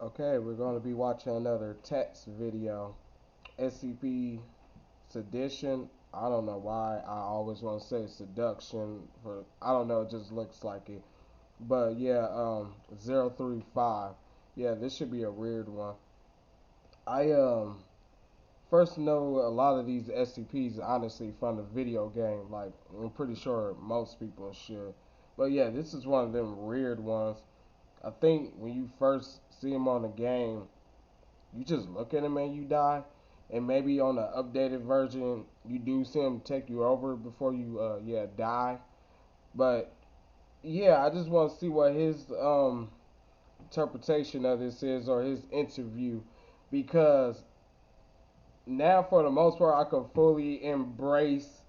Okay, we're going to be watching another text video. SCP Sedition. I don't know why I always want to say seduction. I don't know, it just looks like it. But yeah, 035. Yeah, this should be a weird one. I first know a lot of these SCPs honestly from the video game. Like I'm pretty sure most people should. But yeah, this is one of them weird ones. I think when you first see him on the game, you just look at him and you die. And maybe on the updated version, you do see him take you over before you, die. But yeah, I just want to see what his interpretation of this is or his interview, because now for the most part, I can fully embrace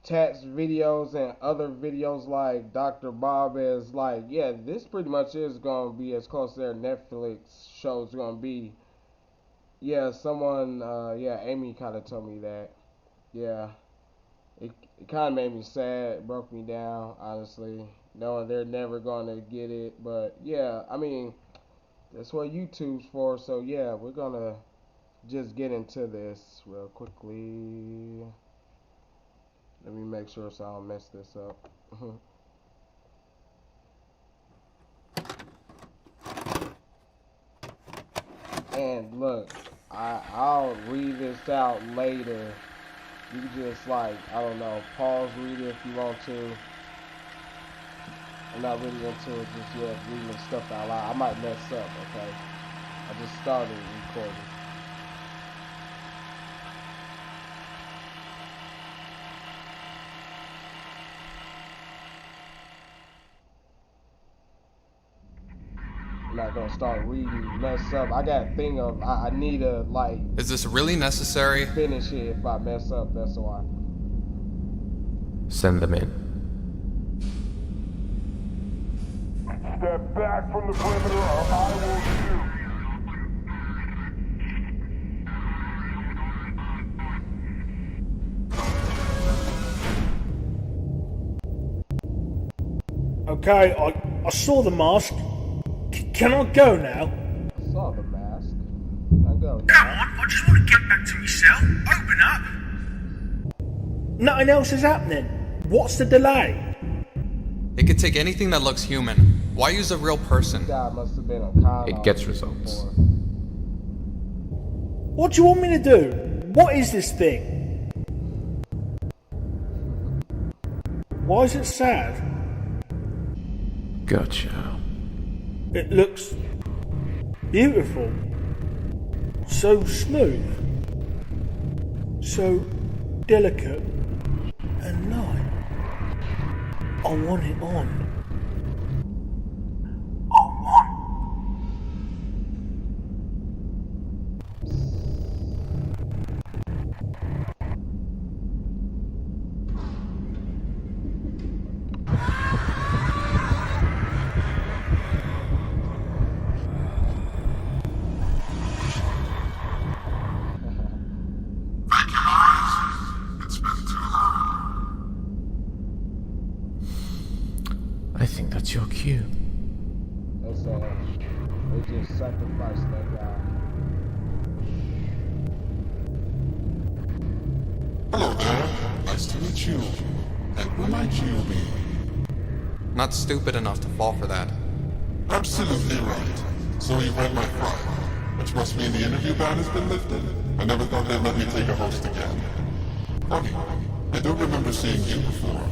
Tats videos and other videos like Dr. Bob as like, yeah, this pretty much is gonna be as close to their Netflix show's gonna be. Yeah, someone, Amy kind of told me that. Yeah, it kind of made me sad, it broke me down, honestly, knowing they're never gonna get it. But yeah, I mean, that's what YouTube's for. So yeah, we're gonna just get into this real quickly. Let me make sure so I don't mess this up. And look, I'll read this out later. You can just like, I don't know, pause, read it if you want to. I'm not really into it just yet, reading stuff out loud. I might mess up, okay? I just started recording. I'm not gonna start reading, mess up. I got a thing of, I need to like. Is this really necessary? Finish it if I mess up, that's why. Send them in. Step back from the perimeter or I will shoot. Okay, I saw the mask. Can I go now? I saw the mask. I go now. Come on, I just want to get back to myself. Open up. Nothing else is happening. What's the delay? It could take anything that looks human. Why use a real person? This guy must have been a con It gets results. before. What do you want me to do? What is this thing? Why is it sad? Gotcha. It looks beautiful. So smooth. So delicate and light. I want it on. I think that's your cue. That's they just sacrificed that guy. Hello there. Nice to meet you. And who might you be? Not stupid enough to fall for that. Absolutely right. So you read my file, which must mean the interview ban has been lifted. I never thought they'd let me take a host again. Funny, I don't remember seeing you before.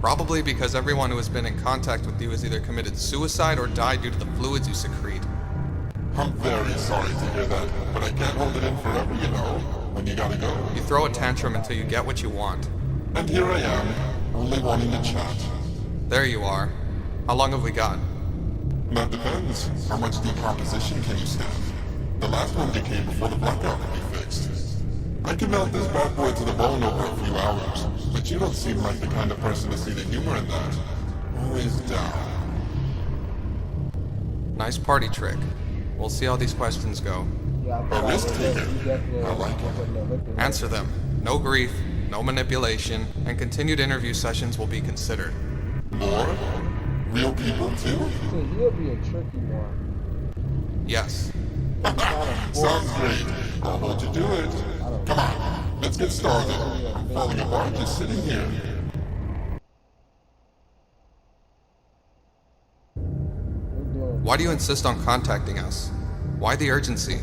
Probably because everyone who has been in contact with you has either committed suicide or died due to the fluids you secrete. I'm very sorry to hear that, but I can't hold it in forever, you know, when you gotta go. You throw a tantrum until you get what you want. And here I am, only wanting to chat. There you are. How long have we got? That depends. How much decomposition can you stand? The last one decayed before the blackout could be fixed. I can melt this bad boy to the bone over a few hours, but you don't seem like the kind of person to see the humor in that. Always down. Nice party trick. We'll see how these questions go. Yeah, I A thought I risk was taker. you definitely I like it. wasn't looking. Answer them. No grief, no manipulation, and continued interview sessions will be considered. More? Real people too? See, he'll be a tricky one. Yes. Sounds great. I'll hold you to it. Come on, let's get started. I'm falling apart just sitting here. Why do you insist on contacting us? Why the urgency?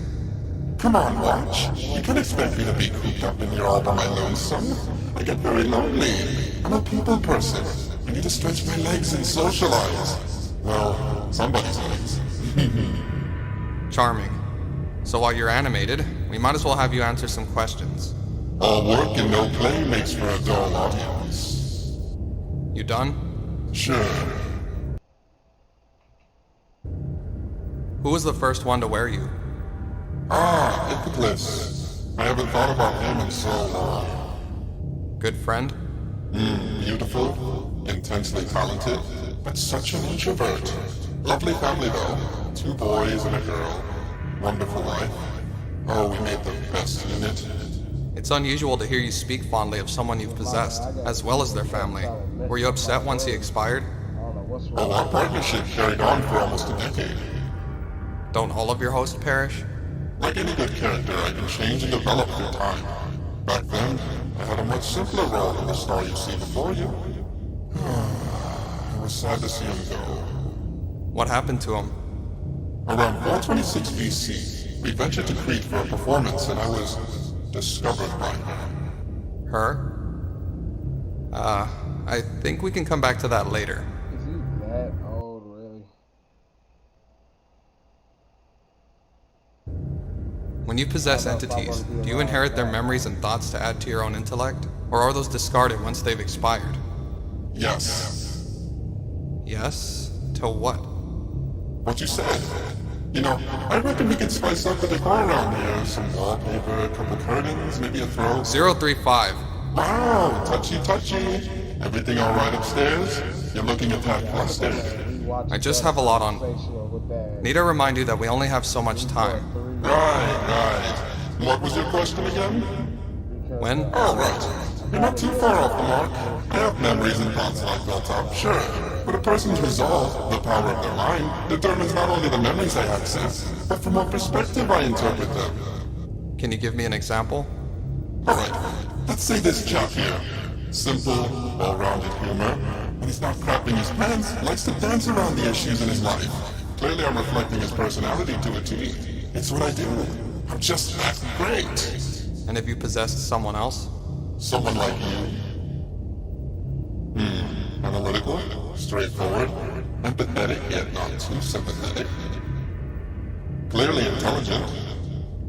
Come on, Watch. You can't expect me to be cooped up in here all by my lonesome. I get very lonely. I'm a people person. I need to stretch my legs and socialize. Well, somebody's legs. Charming. So while you're animated, we might as well have you answer some questions. All work and no play makes for a dull audience. You done? Sure. Who was the first one to wear you? Ipiclus. I haven't thought about him in so long. Good friend? Beautiful, intensely talented, but such an introvert. Lovely family though. 2 boys and a girl. Wonderful life. Oh, we made the best unit. It's unusual to hear you speak fondly of someone you've possessed, as well as their family. Were you upset once he expired? Oh, our partnership carried on for almost a decade. Don't all of your hosts perish? Like any good character, I can change and develop through time. Back then, I had a much simpler role than the star you see before you. It was sad to see him go. What happened to him? Around 426 BC, we ventured to Crete for a performance, and I was discovered by her. Her? I think we can come back to that later. Is he that old, really? When you possess entities, do you inherit their memories and thoughts to add to your own intellect? Or are those discarded once they've expired? Yes. Yes? To what? What you said. You know, I reckon we could spice up the decor around here. Some wallpaper, a couple curtains, maybe a throw. 035. Wow, touchy. Everything all right upstairs? You're looking at that plastic. I just have a lot on. Need to remind you that we only have so much time. Right. What was your question again? When? Oh, right. You're not too far off the mark. I have memories and thoughts that I've built up, sure. But a person's resolve, the power of their mind, determines not only the memories they access, but from what perspective I interpret them. Can you give me an example? Alright, let's say this chap here. Simple, well-rounded humor. When he's not crapping his pants, likes to dance around the issues in his life. Clearly I'm reflecting his personality to a T. It's what I do. I'm just that great. And if you possessed someone else? Someone like you. Analytical, straightforward, empathetic yet not too sympathetic. Clearly intelligent.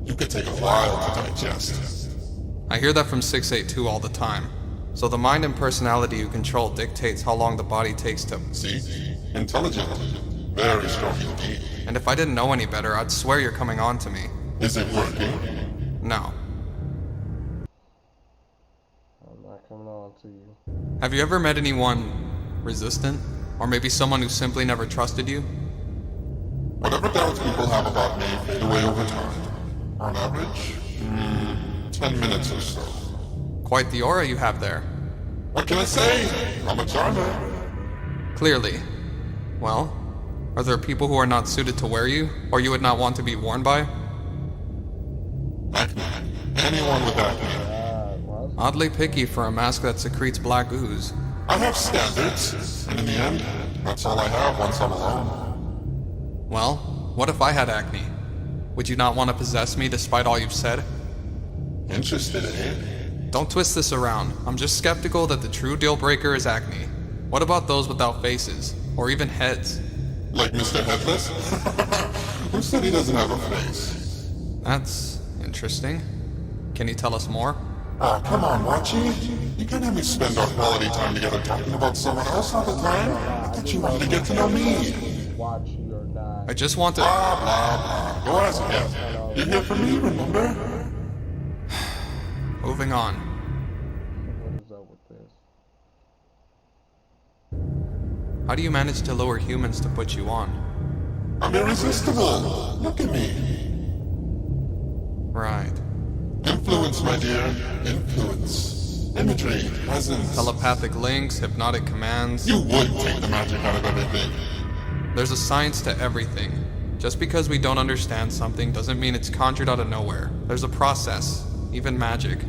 You could take a while to digest. I hear that from 682 all the time. So the mind and personality you control dictates how long the body takes to... See? Intelligent. Very strong indeed. And if I didn't know any better, I'd swear you're coming on to me. Is it working? No. I'm not coming on to you. Have you ever met anyone resistant? Or maybe someone who simply never trusted you? Whatever doubts people have about me fade away over time. On average, 10 minutes or so. Quite the aura you have there. What can I say? I'm a charmer. Clearly. Well, are there people who are not suited to wear you, or you would not want to be worn by? Acne. Anyone with acne. Oddly picky for a mask that secretes black ooze. I have standards, and in the end, that's all I have once I'm alone. Well, what if I had acne? Would you not want to possess me despite all you've said? Interested, eh? Don't twist this around. I'm just skeptical that the true deal breaker is acne. What about those without faces? Or even heads? Like Mr. Headless? Who said he doesn't have a face? That's interesting. Can you tell us more? Oh, come on, Watchy. You can't have me spend our quality time together talking about someone else all the time. I thought you wanted to get to know me. Watch you or not. I just want to... Blah, blah, blah. Go ask him. You're here for me, remember? Moving on. What is up with this? How do you manage to lure humans to put you on? I'm irresistible. Look at me. Right. Influence, my dear. Influence. Imagery, presence. Telepathic links, hypnotic commands. You would take the magic out of everything. There's a science to everything. Just because we don't understand something doesn't mean it's conjured out of nowhere. There's a process, even magic.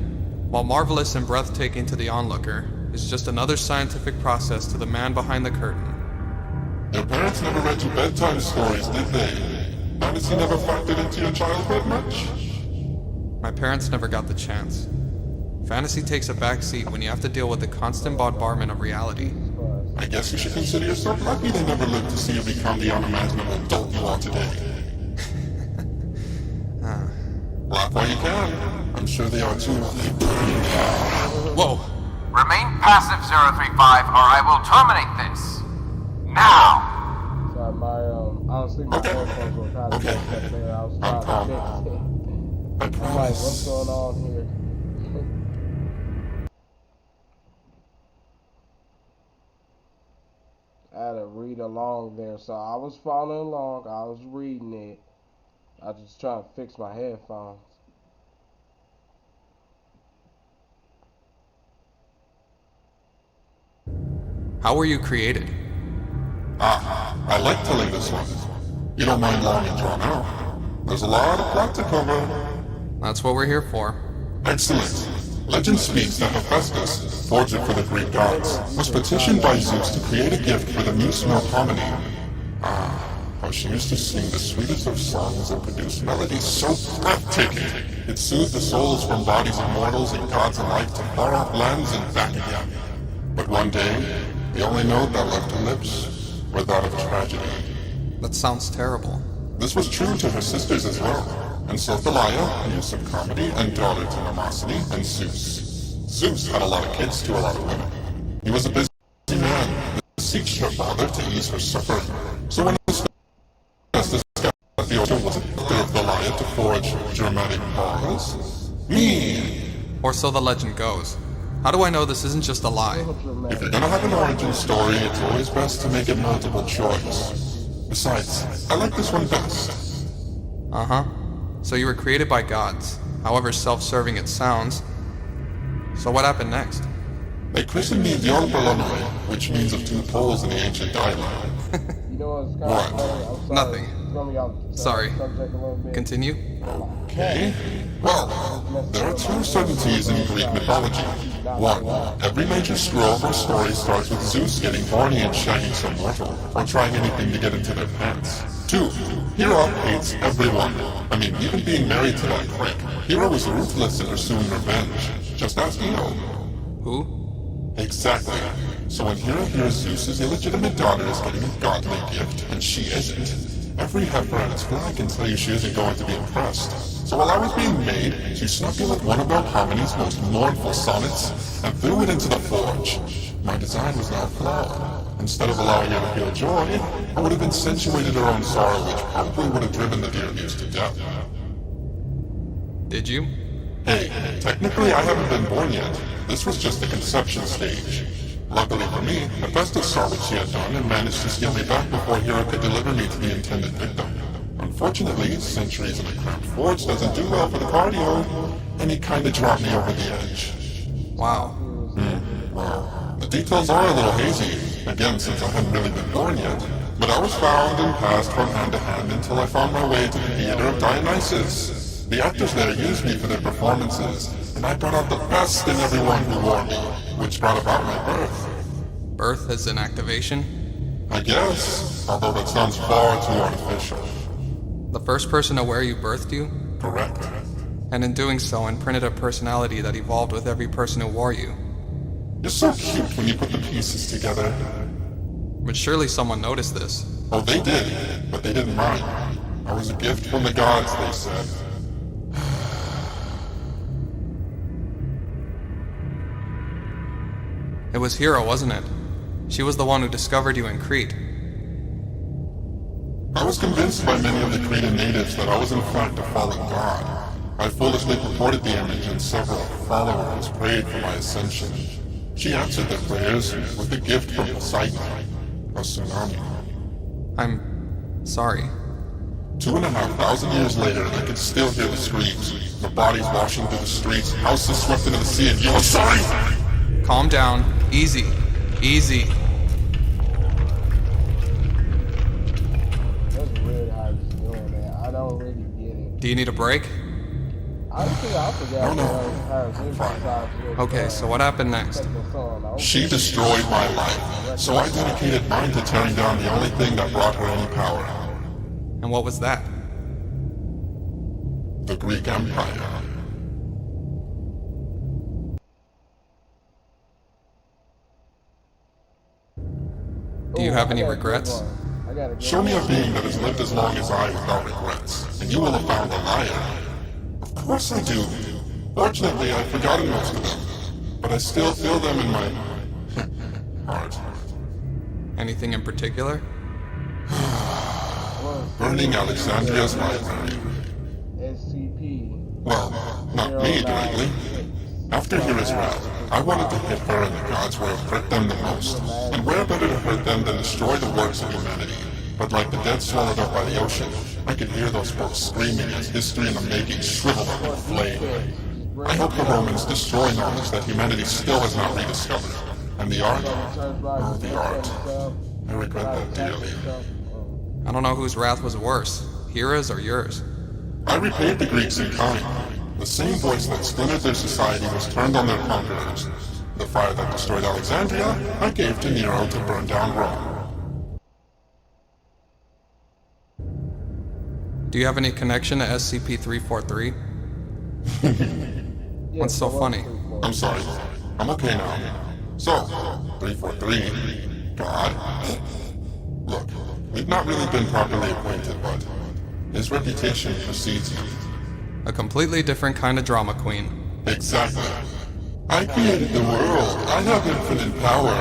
While marvelous and breathtaking to the onlooker, it's just another scientific process to the man behind the curtain. Your parents never read you bedtime stories, did they? Fantasy never factored into your childhood much? My parents never got the chance. Fantasy takes a backseat when you have to deal with the constant bombardment of reality. I guess you should consider yourself lucky they never lived to see you become the unimaginable adult you are today. Laugh while you can. I'm sure they are too. Whoa! Remain passive, 035, or I will terminate this. Now! Sorry, honestly, my headphones were kind of messed up there. I was trying to fix it. I'm like, what's going on here? I had to read along there, so I was following along. I was reading it. I was just trying to fix my headphones. How were you created? I like telling this one. You don't mind long and drawn out. There's a lot of plot to cover. That's what we're here for. Excellent. Legend speaks that Hephaestus, forger for the Greek gods, was petitioned by Zeus to create a gift for the muse Melpomene. How she used to sing the sweetest of songs and produce melodies so breathtaking it soothed the souls from bodies of mortals and gods alike to far-off lands and back again. But one day, the only note that left her lips were that of tragedy. That sounds terrible. This was true to her sisters as well, and so Thalia, muse of comedy and daughter to Mnemosyne, and Zeus. Zeus had a lot of kids to a lot of women. He was a busy man, beseeched her father to ease her suffering. So when his Hephaestus got the order was it of Thalia to forge dramatic bars? Me! Or so the legend goes. How do I know this isn't just a lie? If you're gonna have an origin story, it's always best to make it multiple choice. Besides, I like this one best. Uh-huh. So you were created by gods, however self-serving it sounds. So what happened next? They christened me Dion Polonoi, which means of two poles in the ancient dialect. You know what's kind of funny? I'm sorry. Nothing. It's throwing me off the Sorry. subject a little bit. Continue? Okay. Well, there are two certainties in Greek mythology. One, every major scroll or story starts with Zeus getting horny and shagging some mortal, or trying anything to get into their pants. Two, Hera hates everyone. I mean, even being married to that prick. Hera was ruthless in pursuing revenge. Just ask Io. Who? Exactly. So when Hera hears Zeus's illegitimate daughter is getting a godly gift, and she isn't, every heifer on its flag can tell you she isn't going to be impressed. So while I was being made, she snuck in with one of Melpomene's most mournful sonnets, and threw it into the forge. My design was now flawed. Instead of allowing her to feel joy, I would have accentuated her own sorrow, which probably would have driven the dear muse to death. Did you? Hey, technically I haven't been born yet. This was just the conception stage. Luckily for me, Hephaestus saw what she had done and managed to steal me back before Hera could deliver me to the intended victim. Unfortunately, centuries in a cramped forge doesn't do well for the cardio, and he kinda dropped me over the edge. Wow. Well, the details are a little hazy, again since I hadn't really been born yet. But I was found and passed from hand to hand until I found my way to the theater of Dionysus. The actors there used me for their performances, and I brought out the best in everyone who wore me, which brought about my birth. Birth as an activation? I guess, although that sounds far too artificial. The first person to wear you birthed you? Correct. And in doing so, imprinted a personality that evolved with every person who wore you. You're so cute when you put the pieces together. But surely someone noticed this. Oh, they did, but they didn't mind. I was a gift from the gods, they said. It was Hera, wasn't it? She was the one who discovered you in Crete. I was convinced by many of the Cretan natives that I was in fact a fallen god. I foolishly purported the image and several followers prayed for my ascension. She answered their prayers with a gift from Poseidon, a tsunami. I'm sorry. 2,500 years later, I could still hear the screams. The bodies washing through the streets, houses swept into the sea, and you're sorry! Calm down. Easy. Easy. That's weird how you already get it. Do you need a break? Honestly, I forgot how to Okay, so what happened next? She destroyed my life, so I dedicated mine to tearing down the only thing that brought her any power. And what was that? The Greek Empire. Do you have any regrets? Show me a being that has lived as long as I without regrets, and you will have found a liar. Of course I do. Fortunately, I've forgotten most of them, but I still feel them in my heart. Anything in particular? Burning Alexandria's library. SCP. Well, not me directly. After Hera's wrath, I wanted to hit her and the gods where it hurt them the most. And where better to hurt them than destroy the works of humanity? But like the dead swallowed up by the ocean, I could hear those folks screaming as history in the making shriveled up in flame. I hope the Romans destroy knowledge that humanity still has not rediscovered. And the art? Oh, the art. I regret that dearly. I don't know whose wrath was worse, Hera's or yours. I repaid the Greeks in kind. The same voice that splintered their society was turned on their conquerors. The fire that destroyed Alexandria, I gave to Nero to burn down Rome. Do you have any connection to SCP-343? What's so funny? I'm sorry. I'm okay now. So, 343, God. Look, we've not really been properly acquainted, but his reputation precedes him. A completely different kind of drama queen. Exactly. I created the world. I have infinite power.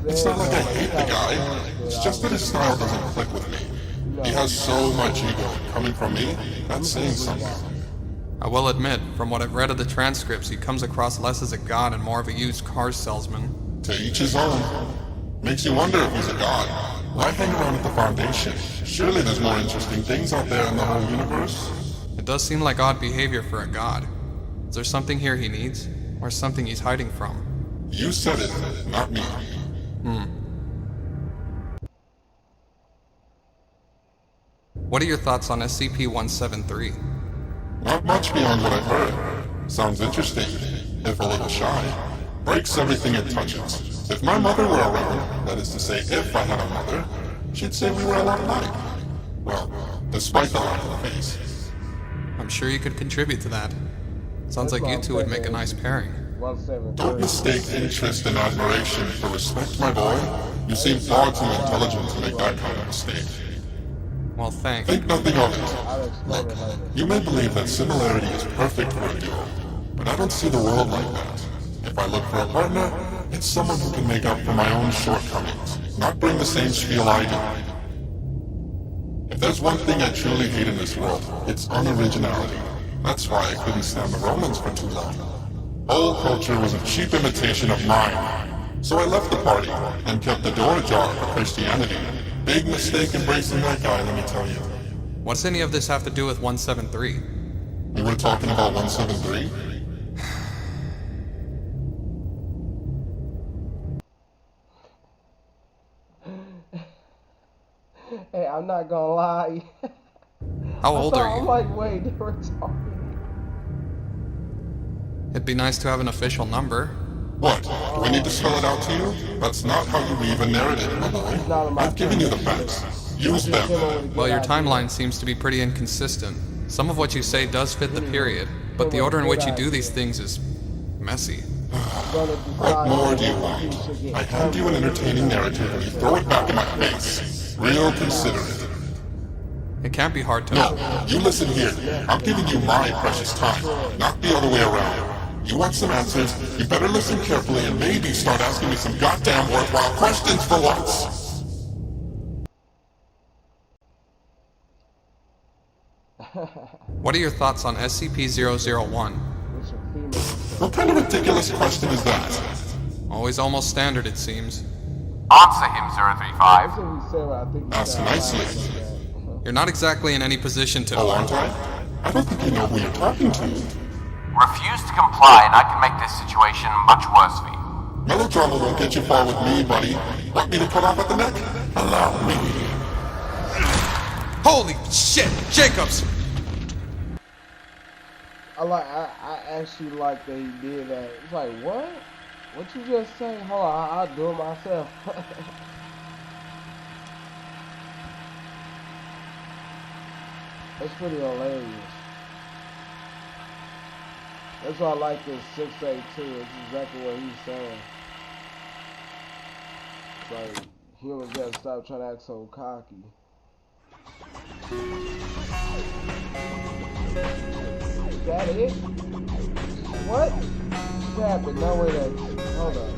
It's not like I hate the guy. It's just that his style doesn't click with me. He has so much ego. Coming from me, that's saying something. I will admit, from what I've read of the transcripts, he comes across less as a god and more of a used car salesman. To each his own. Makes you wonder if he's a god. Why hang around at the Foundation? Surely there's more interesting things out there in the whole universe. It does seem like odd behavior for a god. Is there something here he needs? Or something he's hiding from? You said it, not me. What are your thoughts on SCP-173? Not much beyond what I've heard. Sounds interesting, if a little shy. Breaks everything it touches. If my mother were around, that is to say, if I had a mother, she'd say we were a lot alike. Well, despite the lack of the face. I'm sure you could contribute to that. Sounds like you two would make a nice pairing. Don't mistake interest and admiration for respect, my boy. You seem far too intelligent to make that kind of mistake. Well, thanks. Think nothing of it. Look, you may believe that similarity is perfect for a duo, but I don't see the world like that. If I look for a partner, it's someone who can make up for my own shortcomings, not bring the same spiel I do. If there's one thing I truly hate in this world, it's unoriginality. That's why I couldn't stand the Romans for too long. Whole culture was a cheap imitation of mine. So I left the party and kept the door ajar for Christianity. Big mistake embracing that guy, let me tell you. What's any of this have to do with 173? We were talking about 173? Hey, I'm not gonna lie. How old are I'm you? like, wait, they were talking. It'd be nice to have an official number. What? Do we need to spell it out to you? That's not how you weave a narrative, my boy. I've given you the facts. Use them. Well, your timeline seems to be pretty inconsistent. Some of what you say does fit the period, but the order in which you do these things is messy. What more do you want? I hand you an entertaining narrative and you throw it back in my face. Real considerate. It can't be hard to... No, you listen here. I'm giving you my precious time, not the other way around. You want some answers, you better listen carefully and maybe start asking me some goddamn worthwhile questions for once. What are your thoughts on SCP-001? What kind of ridiculous question is that? Always almost standard, it seems. Answer him, 035. Ask nicely. You're not exactly in any position to... Oh, aren't I? I don't think you know who you're talking to. Refuse to comply and I can make this situation much worse for you. Melodrama won't get you far with me, buddy. Want me to cut off at the neck? Allow me. Holy shit! Jacobs! I actually like that he did that. It's like, what? What you just say? Hold on, I'll do it myself. That's pretty hilarious. That's why I like this 682. It's exactly what he's saying. It's like, humans gotta stop trying to act so cocky. Is that it? What? What happened? No way that. Hold on.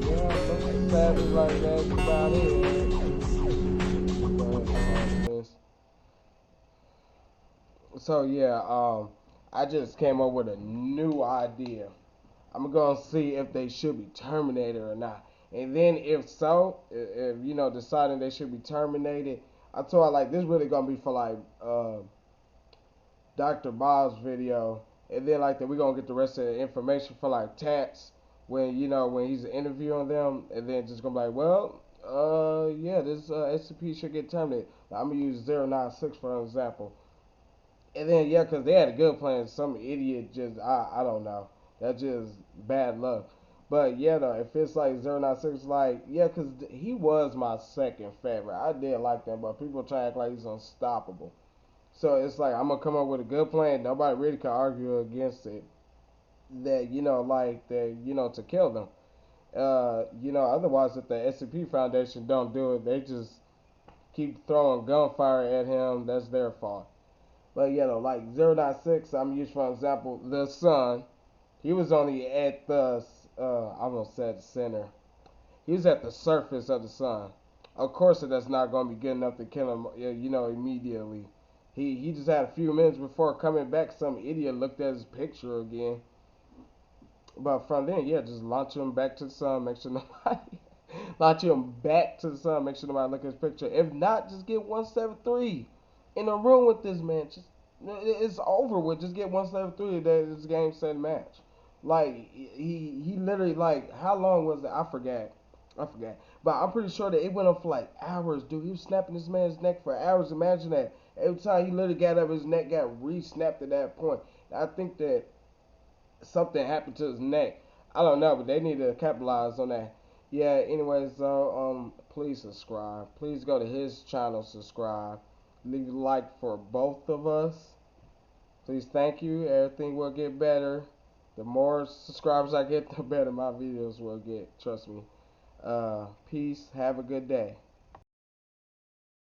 Yeah, something savage like that's about it. So yeah, I just came up with a new idea. I'm gonna see if they should be terminated or not. And then if so, if you know deciding they should be terminated, I told her like this really gonna be for like Dr. Bob's video, and then like that we're gonna get the rest of the information for like Tats when you know when he's interviewing them, and then just gonna be like, well, yeah, this SCP should get terminated. I'm gonna use 096 for an example. And then yeah, cause they had a good plan. Some idiot just I don't know. That's just bad luck. But yeah, though, if it's like 096, like yeah, cause he was my second favorite. I did like that, but people try to act like he's unstoppable. So it's like I'm gonna come up with a good plan. Nobody really can argue against it. That you know, like that, you know, to kill them. You know, otherwise, if the SCP Foundation don't do it, they just keep throwing gunfire at him. That's their fault. But you know, like 096, I'm used for example, the sun. He was only at the, I almost said the center. He was at the surface of the sun. Of course, that's not going to be good enough to kill him, you know, immediately. He just had a few minutes before coming back. Some idiot looked at his picture again. But from then, yeah, just launch him back to the sun. Make sure nobody launch him back to the sun. Make sure nobody look at his picture. If not, just get 173 in a room with this man. Just it's over with. Just get 173. This game set match. Like he literally like how long was it? I forgot. But I'm pretty sure that it went on for like hours, dude. He was snapping this man's neck for hours. Imagine that. Every time he literally got up, his neck got re-snapped at that point. I think that something happened to his neck. I don't know, but they need to capitalize on that. Yeah. Anyways, please subscribe. Please go to his channel, subscribe, leave a like for both of us. Please, thank you. Everything will get better. The more subscribers I get, the better my videos will get. Trust me. Peace. Have a good day.